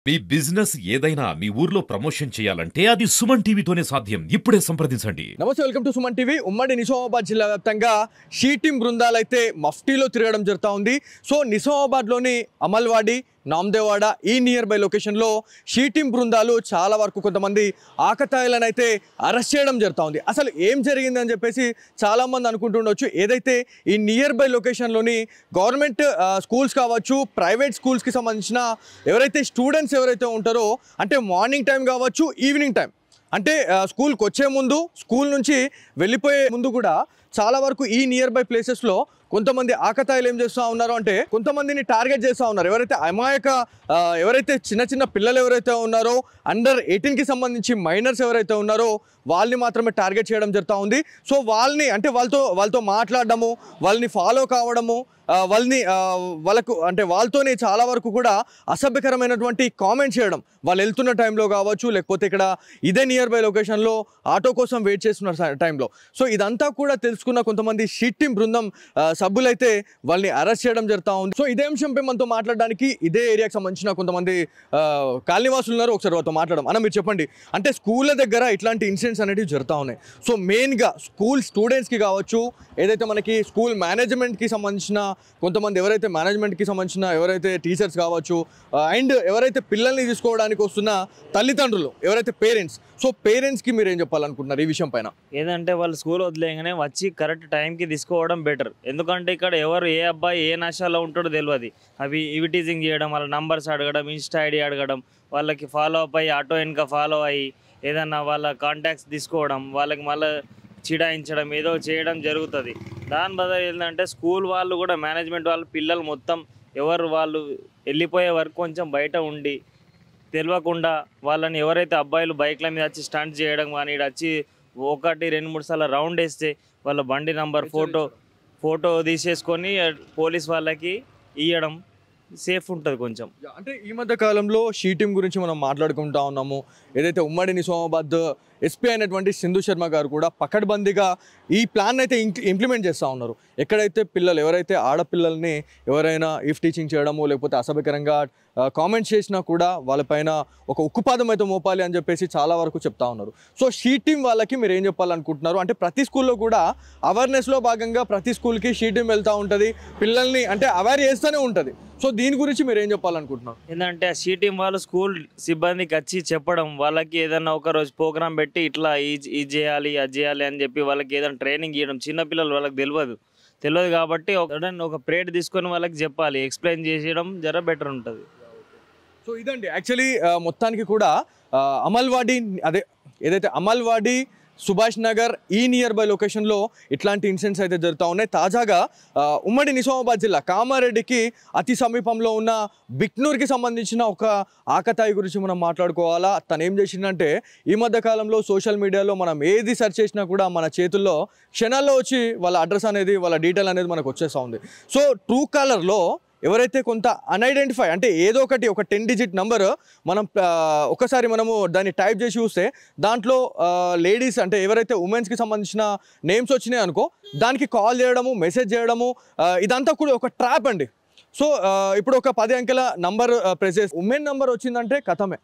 మీ business ఏదైనా మీ ఊర్లో promotion చేయాలంటే అది సుమన్ టీవీతోనే సాధ్యం. ఇప్పుడే సంప్రదించండి. నమస్తే, వెల్కమ్ టు సుమన్ టీవీ. ఉమ్మడి నిజామాబాద్ జిల్లా వ్యాప్తంగా షీ టీం బృందాలు అయితే మఫ్టీలో తిరగడం జరుగుతూ ఉంది. సో నిజామాబాద్లోని అమల్వాడి, నామ్దేవాడ ఈ నియర్ బై లొకేషన్లో షీ టీం బృందాలు చాలా వరకు కొంతమంది ఆకతాయిలను అయితే అరెస్ట్ చేయడం జరుగుతూ ఉంది. అసలు ఏం జరిగిందని చెప్పేసి చాలామంది అనుకుంటుండొచ్చు. ఏదైతే ఈ నియర్ బై లొకేషన్లోని గవర్నమెంట్ స్కూల్స్ కావచ్చు, ప్రైవేట్ స్కూల్స్కి సంబంధించిన ఎవరైతే స్టూడెంట్స్ ఎవరైతే ఉంటారో, అంటే మార్నింగ్ టైం కావచ్చు, ఈవినింగ్ టైం, అంటే స్కూల్కి వచ్చే ముందు, స్కూల్ నుంచి వెళ్ళిపోయే ముందు కూడా చాలా వరకు ఈ నియర్ బై ప్లేసెస్లో కొంతమంది ఆకతాయిలు ఏం చేస్తూ ఉన్నారు అంటే కొంతమందిని టార్గెట్ చేస్తూ ఉన్నారు. ఎవరైతే చిన్న చిన్న పిల్లలు ఎవరైతే ఉన్నారో, అండర్ 18కి సంబంధించి మైనర్స్ ఎవరైతే ఉన్నారో వాళ్ళని మాత్రమే టార్గెట్ చేయడం జరుగుతూ ఉంది. సో వాళ్ళని అంటే వాళ్ళతో మాట్లాడడము, వాళ్ళని ఫాలో కావడము, వాళ్ళతోనే చాలా వరకు కూడా అసభ్యకరమైనటువంటి కామెంట్ చేయడం, వాళ్ళు వెళ్తున్న టైంలో కావచ్చు, లేకపోతే ఇక్కడ ఇదే నియర్ బై లొకేషన్లో ఆటో కోసం వెయిట్ చేస్తున్న టైంలో. సో ఇదంతా కూడా తెలుసుకున్న కొంతమంది షీ టీం బృందం సభ్యులైతే వాళ్ళని అరెస్ట్ చేయడం జరుగుతూ ఉంది. సో ఇదే అంశంపై మనతో మాట్లాడడానికి ఇదే ఏరియాకి సంబంధించిన కొంతమంది కాలనీవాసులు ఉన్నారు. ఒకసారి వాళ్ళతో మాట్లాడడం. అన్న, మీరు చెప్పండి, అంటే స్కూళ్ళ దగ్గర ఇట్లాంటి ఇన్సిడెంట్స్ అనేవి జరుగుతూ ఉన్నాయి. సో మెయిన్గా స్కూల్ స్టూడెంట్స్కి కావచ్చు, ఏదైతే మనకి స్కూల్ మేనేజ్మెంట్కి సంబంధించిన కొంతమంది ఎవరైతే మేనేజ్మెంట్కి సంబంధించిన ఎవరైతే టీచర్స్ కావచ్చు, అండ్ ఎవరైతే పిల్లల్ని తీసుకోవడానికి వస్తున్న తల్లిదండ్రులు ఎవరైతే పేరెంట్స్, సో పేరెంట్స్కి మీరు ఏం చెప్పాలనుకుంటున్నారు ఈ విషయం పైన? ఏదంటే వాళ్ళు స్కూల్ వదిలేగానే వచ్చి కరెక్ట్ టైంకి తీసుకోవడం బెటర్. ఎందుకంటే ఇక్కడ ఎవరు ఏ అబ్బాయి ఏ నషాలో ఉంటాడో తెలియదు. ఇవి టీజింగ్ చేయడం, వాళ్ళ నంబర్స్ అడగడం, ఇన్స్టా ఐడి అడగడం, వాళ్ళకి ఫాలో అప్ అయ్యి ఆటో వెనుక ఫాలో అయ్యి ఏదన్నా వాళ్ళ కాంటాక్ట్స్ తీసుకోవడం, వాళ్ళకి మళ్ళీ చిడాయించడం, ఏదో చేయడం జరుగుతుంది. దాని బదులు ఏంటంటే స్కూల్ వాళ్ళు కూడా, మేనేజ్మెంట్ వాళ్ళు, పిల్లలు మొత్తం ఎవరు వాళ్ళు వెళ్ళిపోయే వరకు కొంచెం బయట ఉండి తెలియకుండా వాళ్ళని ఎవరైతే అబ్బాయిలు బైక్ల మీద వచ్చి స్టంట్ చేయడం కానీ, ఇక్కడ వచ్చి 1-2-3 సార్లు రౌండ్ వేస్తే వాళ్ళ బండి నంబర్ ఫోటో తీసేసుకొని పోలీస్ వాళ్ళకి ఇవ్వడం సేఫ్ ఉంటుంది కొంచెం. అంటే ఈ మధ్య కాలంలో షీ టీం గురించి మనం మాట్లాడుకుంటా ఉన్నాము. ఏదైతే ఉమ్మడి నిజామాబాద్ ఎస్పీ అయినటువంటి సింధు శర్మ గారు కూడా పకడ్బందీగా ఈ ప్లాన్ అయితే ఇంప్లిమెంట్ చేస్తూ ఉన్నారు. ఎక్కడైతే ఎవరైతే ఆడపిల్లల్ని ఎవరైనా ఇఫ్ టీచింగ్ చేయడము, లేకపోతే అసభ్యకరంగా కామెంట్స్ చేసినా కూడా వాళ్ళపైన ఒక ఉక్కుపాదం అయితే మోపాలి అని చెప్పేసి చాలా వరకు చెప్తా ఉన్నారు. సో షీ టీం వాళ్ళకి మీరు ఏం చెప్పాలనుకుంటున్నారు? అంటే ప్రతి స్కూల్లో కూడా అవేర్నెస్లో భాగంగా ప్రతి స్కూల్కి షీ టీం వెళ్తూ ఉంటుంది, పిల్లల్ని అంటే అవేర్ చేస్తూనే ఉంటుంది. సో దీని గురించి మీరు ఏం చెప్పాలనుకుంటున్నారు? ఏంటంటే ఆ షీ టీం వాళ్ళు స్కూల్ సిబ్బందికి వచ్చి చెప్పడం, వాళ్ళకి ఏదైనా ఒక రోజు ప్రోగ్రామ్ పెట్టి ఇట్లా ఇది చేయాలి, అది చేయాలి అని చెప్పి వాళ్ళకి ఏదైనా ట్రైనింగ్ ఇవ్వడం. చిన్నపిల్లలు వాళ్ళకి తెలియదు కాబట్టి ఒక ప్రేడ్ తీసుకొని వాళ్ళకి చెప్పాలి, ఎక్స్ప్లెయిన్ చేసేయడం జర బెటర్ ఉంటుంది. సో ఇదండి యాక్చువల్లీ మొత్తానికి కూడా ఏదైతే అమల్వాడి, సుభాష్ నగర్ ఈ నియర్ బై లొకేషన్లో ఇట్లాంటి ఇన్సిడెంట్స్ అయితే జరుగుతూ ఉన్నాయి. తాజాగా ఉమ్మడి నిజామాబాద్ జిల్లా కామారెడ్డికి అతి సమీపంలో ఉన్న బిక్నూర్కి సంబంధించిన ఒక ఆకతాయి గురించి మనం మాట్లాడుకోవాలా. తను ఏం చేసిందంటే, ఈ మధ్య కాలంలో సోషల్ మీడియాలో మనం ఏది సెర్చ్ చేసినా కూడా మన చేతుల్లో క్షణాల్లో వచ్చి వాళ్ళ అడ్రస్ అనేది, వాళ్ళ డీటెయిల్ అనేది మనకు వచ్చేస్తూ ఉంది. సో ట్రూ కాలర్లో ఎవరైతే కొంత అన్ఐడెంటిఫై, అంటే ఏదో ఒక 10 డిజిట్ నెంబర్ ఒకసారి మనము దాన్ని టైప్ చేసి చూస్తే దాంట్లో లేడీస్, అంటే ఎవరైతే ఉమెన్స్కి సంబంధించిన నేమ్స్ వచ్చినాయి అనుకో, దానికి కాల్ చేయడము, మెసేజ్ చేయడము, ఇదంతా కూడా ఒక ట్రాప్ అండి. సో ఇప్పుడు ఒక 10 అంకెల నంబర్ ప్రెస్ చేసి ఉమెన్ నెంబర్ వచ్చిందంటే కథమే,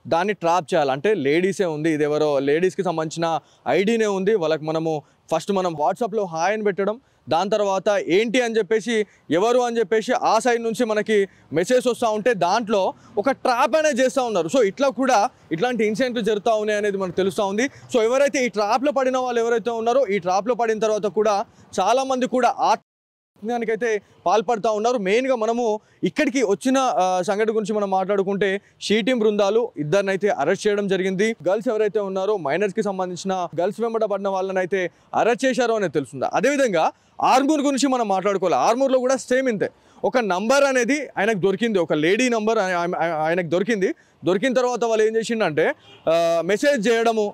దాన్ని ట్రాప్ చేయాలంటే లేడీసే ఉంది, ఇది ఎవరో లేడీస్కి సంబంధించిన ఐడీనే ఉంది, వాళ్ళకి మనం వాట్సాప్లో హాయ్ అని పెట్టడం, దాని తర్వాత ఏంటి అని చెప్పేసి, ఎవరు అని చెప్పేసి ఆ సైడ్ నుంచి మనకి మెసేజ్ వస్తూ ఉంటే దాంట్లో ఒక ట్రాప్ అనేది చేస్తూ ఉన్నారు. సో ఇట్లాంటి ఇన్సిడెంట్లు జరుగుతూ ఉన్నాయి అనేది మనకు తెలుస్తూ ఉంది. సో ఎవరైతే ఈ ట్రాప్లో పడిన వాళ్ళు ఎవరైతే ఉన్నారో, ఈ ట్రాప్లో పడిన తర్వాత కూడా చాలామంది కూడా అయితే పాల్పడుతూ ఉన్నారు. మెయిన్గా మనము ఇక్కడికి వచ్చిన సంఘటన గురించి మనం మాట్లాడుకుంటే, షీ టీం బృందాలు ఇద్దరినైతే అరెస్ట్ చేయడం జరిగింది. గర్ల్స్ ఎవరైతే ఉన్నారో, మైనర్స్కి సంబంధించిన గర్ల్స్ వెంబడ పడిన వాళ్ళని అయితే అరెస్ట్ చేశారో అనేది తెలుస్తుంది. అదేవిధంగా ఆర్మూర్ గురించి మనం మాట్లాడుకోవాలి. ఆర్మూర్లో కూడా సేమ్ ఇంతే, ఒక నంబర్ అనేది ఆయనకు దొరికింది, ఒక లేడీ నంబర్ ఆయనకు దొరికిన తర్వాత వాళ్ళు ఏం చేసిండంటే మెసేజ్ చేయడము,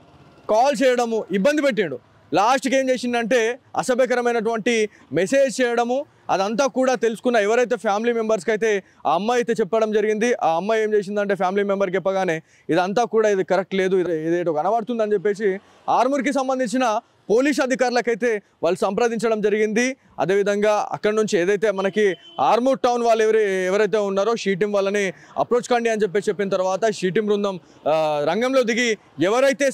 కాల్ చేయడము, ఇబ్బంది పెట్టిండు. లాస్ట్కి ఏం చేసిందంటే అసభ్యకరమైనటువంటి మెసేజ్ చేయడము, అదంతా కూడా తెలుసుకున్న ఎవరైతే ఫ్యామిలీ మెంబర్స్కి అయితే ఆ అమ్మాయి అయితే చెప్పడం జరిగింది. ఆ అమ్మాయి ఏం చేసిందంటే ఫ్యామిలీ మెంబర్కి చెప్పగానే ఇదంతా కూడా ఇది కరెక్ట్ లేదు, ఇదేటో కనబడుతుంది అని చెప్పేసి ఆర్మూర్కి సంబంధించిన పోలీస్ అధికారులకైతే వాళ్ళు సంప్రదించడం జరిగింది. అదేవిధంగా అక్కడ నుంచి ఏదైతే మనకి ఆర్మూర్ టౌన్ వాళ్ళు ఎవరైతే ఉన్నారో షీ టీం వాళ్ళని అప్రోచ్ కండి అని చెప్పిన తర్వాత షీ టీం బృందం రంగంలో దిగి ఎవరైతే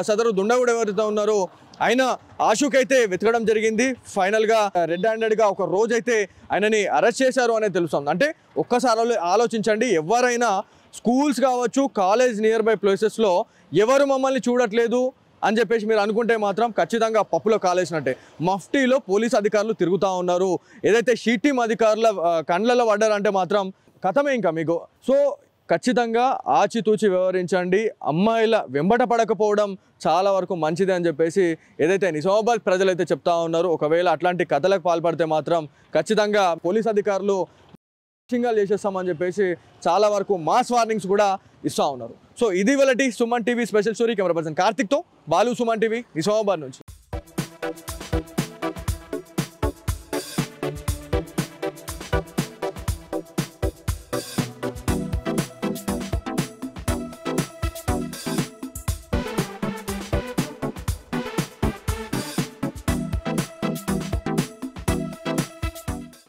సదరు దుండగుడు ఎవరైతే ఉన్నారో ఆయన ఆశుకైతే వెతకడం జరిగింది. ఫైనల్గా రెడ్ హ్యాండెడ్గా ఒక రోజైతే ఆయనని అరెస్ట్ చేశారు అనేది తెలుస్తుంది. అంటే ఒక్కసారి ఆలోచించండి, ఎవరైనా స్కూల్స్ కావచ్చు, కాలేజ్ నియర్ బై ప్లేసెస్లో ఎవరు మమ్మల్ని చూడట్లేదు అని చెప్పేసి మీరు అనుకుంటే మాత్రం ఖచ్చితంగా పప్పులో కాలేసినట్టే. మఫ్టీలో పోలీస్ అధికారులు తిరుగుతూ ఉన్నారు. ఏదైతే షీ టీం అధికారుల కండ్లలో పడ్డారంటే మాత్రం కథమే ఇంకా మీకు. సో ఖచ్చితంగా ఆచితూచి వ్యవహరించండి. అమ్మాయిల వెంబట పడకపోవడం చాలా వరకు మంచిది అని చెప్పేసి ఏదైతే నిజామాబాద్ ప్రజలైతే చెప్తా ఉన్నారు. ఒకవేళ అట్లాంటి కథలకు పాల్పడితే మాత్రం ఖచ్చితంగా పోలీస్ అధికారులు సింగల్ చేసేస్తామని చెప్పేసి చాలా వరకు మాస్ వార్నింగ్స్ కూడా ఇస్తూ ఉన్నారు. సో ఇది వెలటి Suman TV special story. Camera person కార్తిక్తో బాలు, సుమన్ టీవీ, నిజామాబాద్ నుంచి.